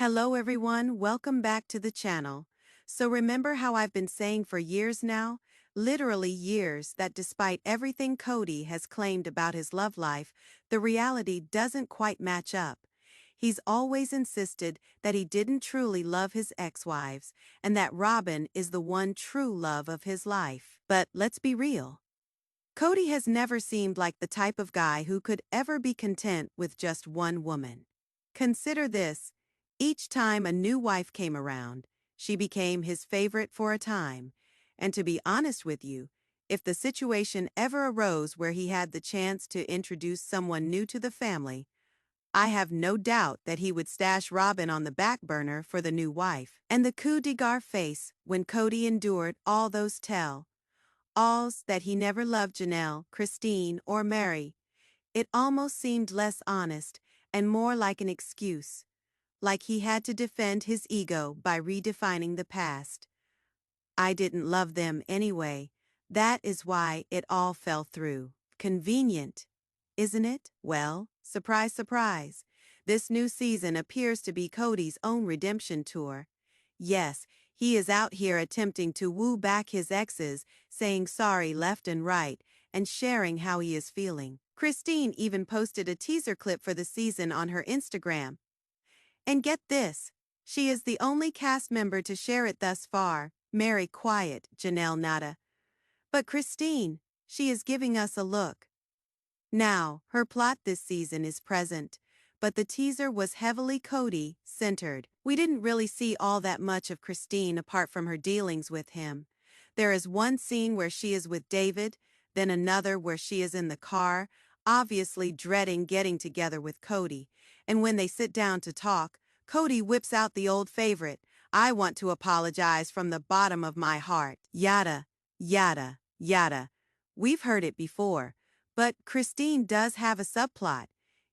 Hello everyone, welcome back to the channel. So remember how I've been saying for years now, literally years, that despite everything Kody has claimed about his love life, the reality doesn't quite match up. He's always insisted that he didn't truly love his ex-wives, and that Robyn is the one true love of his life. But let's be real. Kody has never seemed like the type of guy who could ever be content with just one woman. Consider this. Each time a new wife came around, she became his favorite for a time. And to be honest with you, if the situation ever arose where he had the chance to introduce someone new to the family, I have no doubt that he would stash Robyn on the back burner for the new wife. And the coup de grace face when Kody endured all those alls that he never loved Janelle, Christine, or Mary. It almost seemed less honest and more like an excuse, like he had to defend his ego by redefining the past. I didn't love them anyway. That is why it all fell through. Convenient, isn't it? Well, surprise, surprise. This new season appears to be Kody's own redemption tour. Yes, he is out here attempting to woo back his exes, saying sorry left and right, and sharing how he is feeling. Christine even posted a teaser clip for the season on her Instagram. And get this, she is the only cast member to share it thus far. Mary quiet, Janelle nada. But Christine, she is giving us a look. Now, her plot this season is present, but the teaser was heavily Kody-centered. We didn't really see all that much of Christine apart from her dealings with him. There is one scene where she is with David, then another where she is in the car, obviously dreading getting together with Kody. And when they sit down to talk, Kody whips out the old favorite, "I want to apologize from the bottom of my heart." Yada, yada, yada. We've heard it before, but Christine does have a subplot.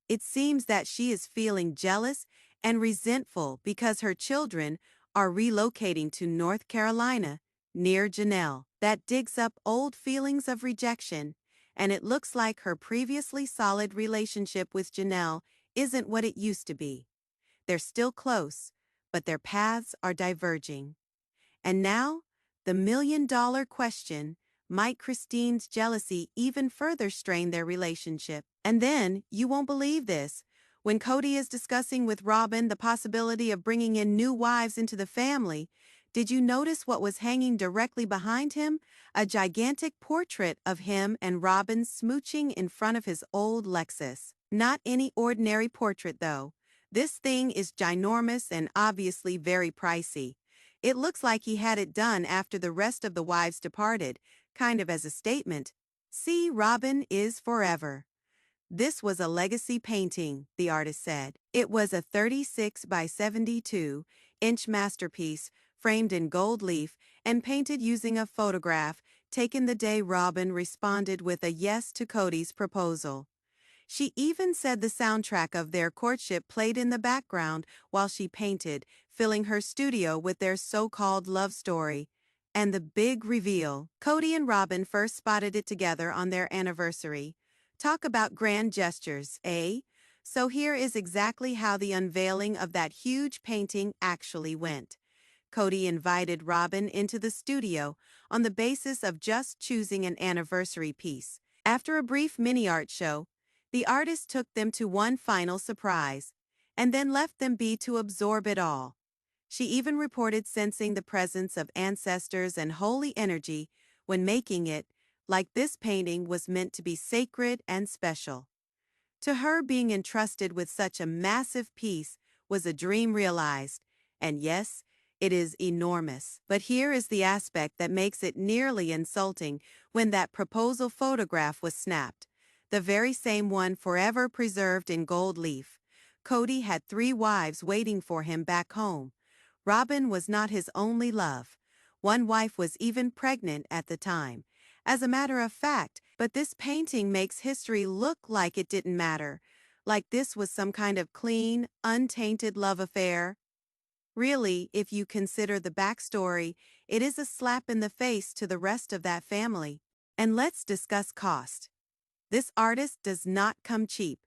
It seems that she is feeling jealous and resentful because her children are relocating to North Carolina, near Janelle. That digs up old feelings of rejection, and it looks like her previously solid relationship with Janelle isn't what it used to be. They're still close, but their paths are diverging. And now, the million-dollar question: might Christine's jealousy even further strain their relationship? And then, you won't believe this, when Kody is discussing with Robyn the possibility of bringing in new wives into the family, did you notice what was hanging directly behind him? A gigantic portrait of him and Robyn smooching in front of his old Lexus. Not any ordinary portrait, though. This thing is ginormous and obviously very pricey. It looks like he had it done after the rest of the wives departed, kind of as a statement. See, Robyn is forever. This was a legacy painting, the artist said. It was a 36 by 72-inch masterpiece, framed in gold leaf and painted using a photograph taken the day Robyn responded with a yes to Kody's proposal. She even said the soundtrack of their courtship played in the background while she painted, filling her studio with their so-called love story. And the big reveal: Kody and Robyn first spotted it together on their anniversary. Talk about grand gestures, eh? So here is exactly how the unveiling of that huge painting actually went. Kody invited Robyn into the studio on the basis of just choosing an anniversary piece. After a brief mini-art show, the artist took them to one final surprise, and then left them be to absorb it all. She even reported sensing the presence of ancestors and holy energy when making it, like this painting was meant to be sacred and special. To her, being entrusted with such a massive piece was a dream realized, and yes, it is enormous. But here is the aspect that makes it nearly insulting: when that proposal photograph was snapped, the very same one forever preserved in gold leaf, Kody had 3 wives waiting for him back home. Robyn was not his only love. One wife was even pregnant at the time. As a matter of fact, but this painting makes history look like it didn't matter, like this was some kind of clean, untainted love affair. Really, if you consider the backstory, it is a slap in the face to the rest of that family. And let's discuss cost. This artist does not come cheap.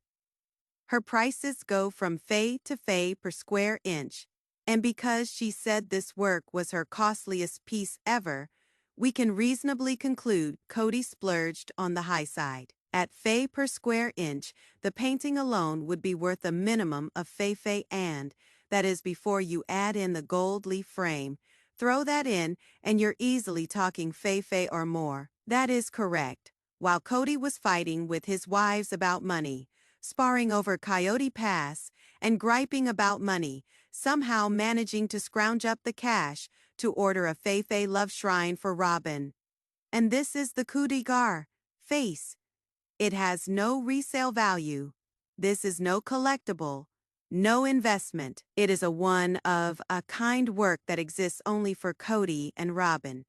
Her prices go from fey to fey per square inch. And because she said this work was her costliest piece ever, we can reasonably conclude Kody splurged on the high side. At Faye per square inch, the painting alone would be worth a minimum of Faye and, that is before you add in the gold leaf frame. Throw that in, and you're easily talking Faye or more. That is correct. While Kody was fighting with his wives about money, sparring over Coyote Pass, and griping about money, somehow managing to scrounge up the cash to order a Faye love shrine for Robyn. And this is the coup de grace face. It has no resale value. This is no collectible, no investment. It is a one-of-a-kind work that exists only for Kody and Robyn.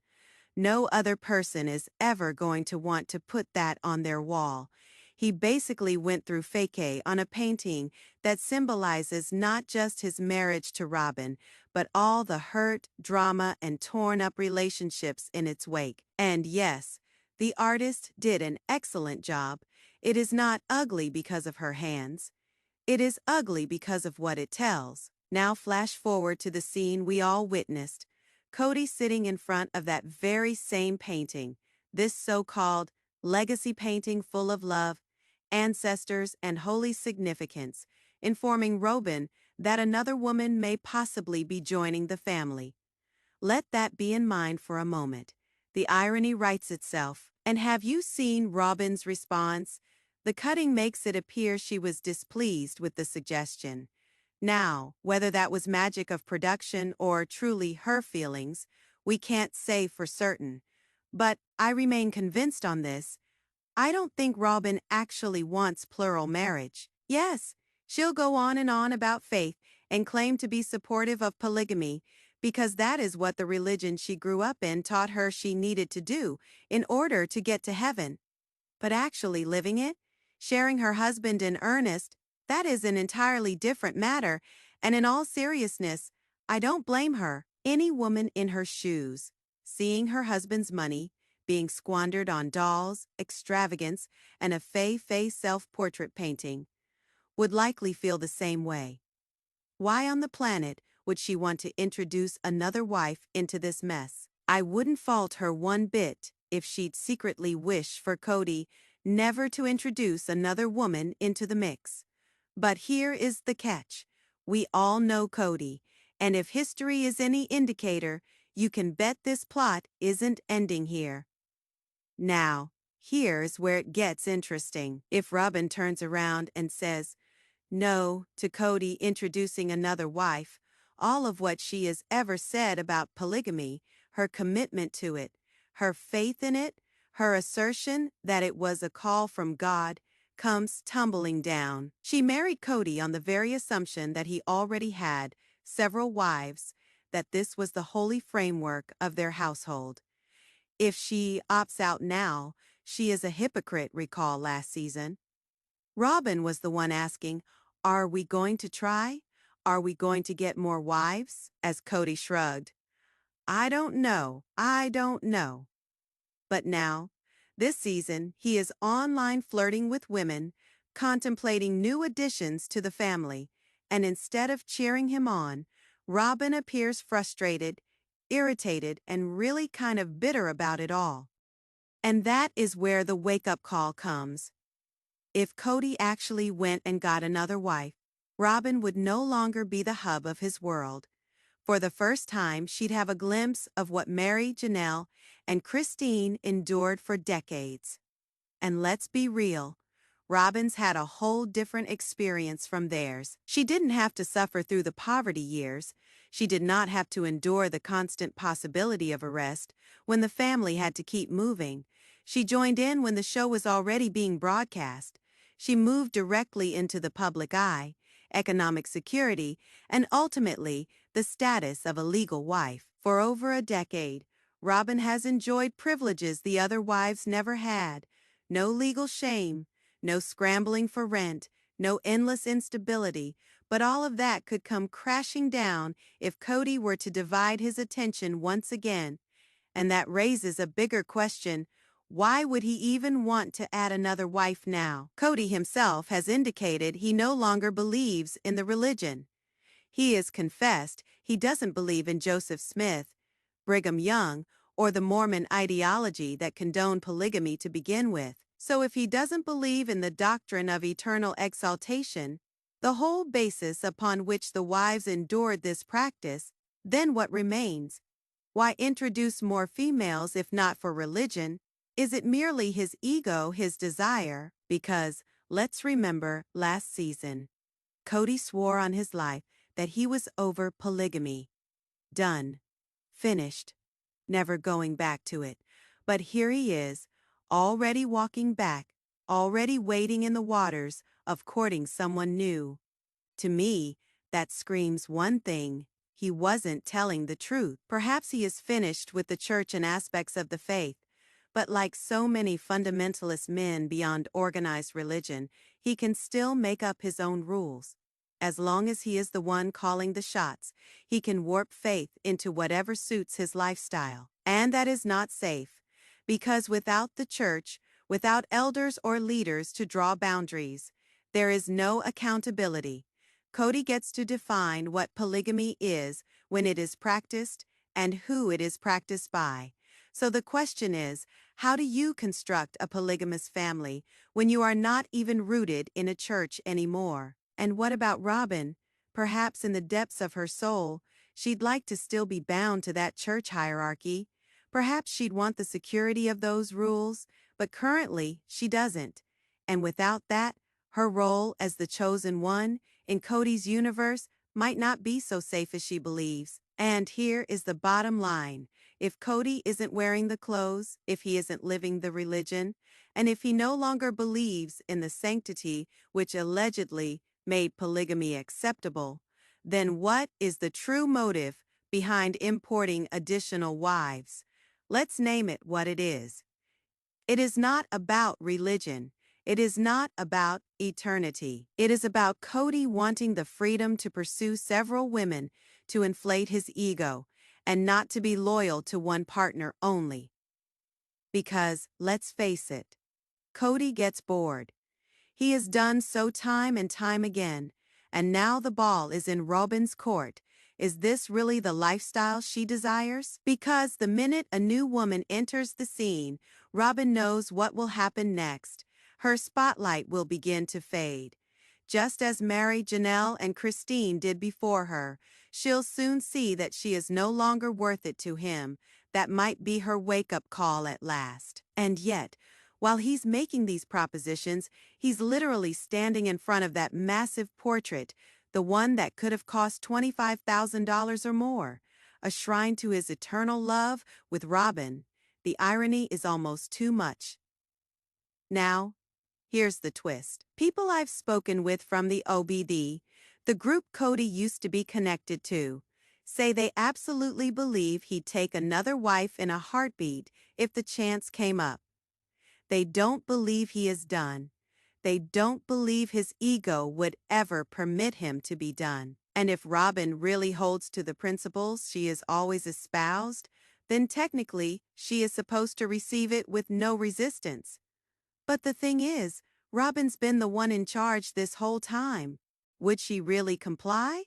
No other person is ever going to want to put that on their wall. He basically went through fake on a painting that symbolizes not just his marriage to Robyn, but all the hurt, drama, and torn-up relationships in its wake. And yes, the artist did an excellent job. It is not ugly because of her hands. It is ugly because of what it tells. Now flash forward to the scene we all witnessed. Kody sitting in front of that very same painting, this so-called legacy painting full of love, ancestors, and holy significance, informing Robyn that another woman may possibly be joining the family. Let that be in mind for a moment. The irony writes itself. And have you seen Robyn's response? The cutting makes it appear she was displeased with the suggestion. Now, whether that was magic of production or truly her feelings, we can't say for certain. But I remain convinced on this. I don't think Robyn actually wants plural marriage. Yes, she'll go on and on about faith and claim to be supportive of polygamy because that is what the religion she grew up in taught her she needed to do in order to get to heaven. But actually living it, sharing her husband in earnest, that is an entirely different matter, and in all seriousness, I don't blame her. Any woman in her shoes, seeing her husband's money being squandered on dolls, extravagance, and a Faye self-portrait painting, would likely feel the same way. Why on the planet would she want to introduce another wife into this mess? I wouldn't fault her one bit if she'd secretly wish for Kody never to introduce another woman into the mix. But here is the catch. We all know Kody, and if history is any indicator, you can bet this plot isn't ending here. Now, here's where it gets interesting. If Robyn turns around and says no to Kody introducing another wife, all of what she has ever said about polygamy, her commitment to it, her faith in it, her assertion that it was a call from God, comes tumbling down. She married Kody on the very assumption that he already had several wives, that this was the holy framework of their household. If she opts out now, she is a hypocrite, recall last season. Robyn was the one asking, "Are we going to try? Are we going to get more wives?" As Kody shrugged. I don't know. But now, this season, he is online flirting with women, contemplating new additions to the family, and instead of cheering him on, Robyn appears frustrated, irritated, and really kind of bitter about it all. And that is where the wake-up call comes. If Kody actually went and got another wife, Robyn would no longer be the hub of his world. For the first time, she'd have a glimpse of what Mary, Janelle, and Christine endured for decades. And let's be real, Robyn's had a whole different experience from theirs. She didn't have to suffer through the poverty years. She did not have to endure the constant possibility of arrest when the family had to keep moving. She joined in when the show was already being broadcast. She moved directly into the public eye, economic security, and ultimately the status of a legal wife. For over a decade, Robyn has enjoyed privileges the other wives never had. No legal shame, no scrambling for rent, no endless instability, but all of that could come crashing down if Kody were to divide his attention once again. And that raises a bigger question. Why would he even want to add another wife now? Kody himself has indicated he no longer believes in the religion. He has confessed He doesn't believe in Joseph Smith, Brigham Young, or the Mormon ideology that condoned polygamy to begin with. So if he doesn't believe in the doctrine of eternal exaltation, the whole basis upon which the wives endured this practice, then what remains? Why introduce more females if not for religion? Is it merely his ego, his desire? Because, let's remember last season, Kody swore on his life that he was over polygamy. Done. Finished. Never going back to it. But here he is, already walking back, already wading in the waters of courting someone new. To me, that screams one thing: he wasn't telling the truth. Perhaps he is finished with the church and aspects of the faith, but like so many fundamentalist men beyond organized religion, he can still make up his own rules. As long as he is the one calling the shots, he can warp faith into whatever suits his lifestyle. And that is not safe, because without the church, without elders or leaders to draw boundaries, there is no accountability. Kody gets to define what polygamy is when it is practiced and who it is practiced by. So the question is, how do you construct a polygamous family when you are not even rooted in a church anymore? And what about Robyn? Perhaps in the depths of her soul, she'd like to still be bound to that church hierarchy. Perhaps she'd want the security of those rules, but currently she doesn't. And without that, her role as the chosen one in Kody's universe might not be so safe as she believes. And here is the bottom line. If Kody isn't wearing the clothes, if he isn't living the religion, and if he no longer believes in the sanctity which allegedly made polygamy acceptable, then what is the true motive behind importing additional wives? Let's name it what it is. It is not about religion. It is not about eternity. It is about Kody wanting the freedom to pursue several women to inflate his ego and not to be loyal to one partner only. Because, let's face it, Kody gets bored. He has done so time and time again, and now the ball is in Robyn's court. Is this really the lifestyle she desires? Because the minute a new woman enters the scene, Robyn knows what will happen next. Her spotlight will begin to fade. Just as Mary, Janelle, and Christine did before her, she'll soon see that she is no longer worth it to him. That might be her wake-up call at last. And yet, while he's making these propositions, he's literally standing in front of that massive portrait, the one that could have cost $25,000 or more, a shrine to his eternal love with Robyn. The irony is almost too much. Now, here's the twist. People I've spoken with from the OBD, the group Kody used to be connected to, say they absolutely believe he'd take another wife in a heartbeat if the chance came up. They don't believe he is done. They don't believe his ego would ever permit him to be done. And if Robyn really holds to the principles she has always espoused, then technically she is supposed to receive it with no resistance. But the thing is, Robyn's been the one in charge this whole time. Would she really comply?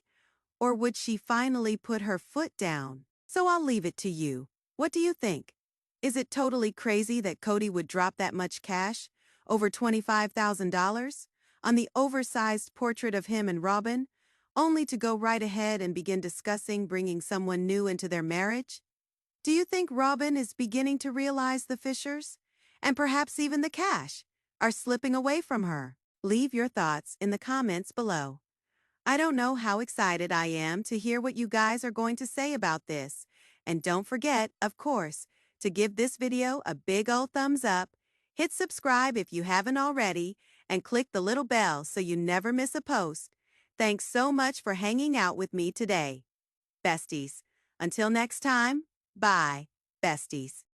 Or would she finally put her foot down? So I'll leave it to you. What do you think? Is it totally crazy that Kody would drop that much cash, over $25,000, on the oversized portrait of him and Robyn, only to go right ahead and begin discussing bringing someone new into their marriage? Do you think Robyn is beginning to realize the fissures, and perhaps even the cash, are slipping away from her? Leave your thoughts in the comments below. I don't know how excited I am to hear what you guys are going to say about this. And don't forget, of course, to give this video a big old thumbs up, hit subscribe if you haven't already, and click the little bell so you never miss a post. Thanks so much for hanging out with me today. Besties. Until next time, bye, besties.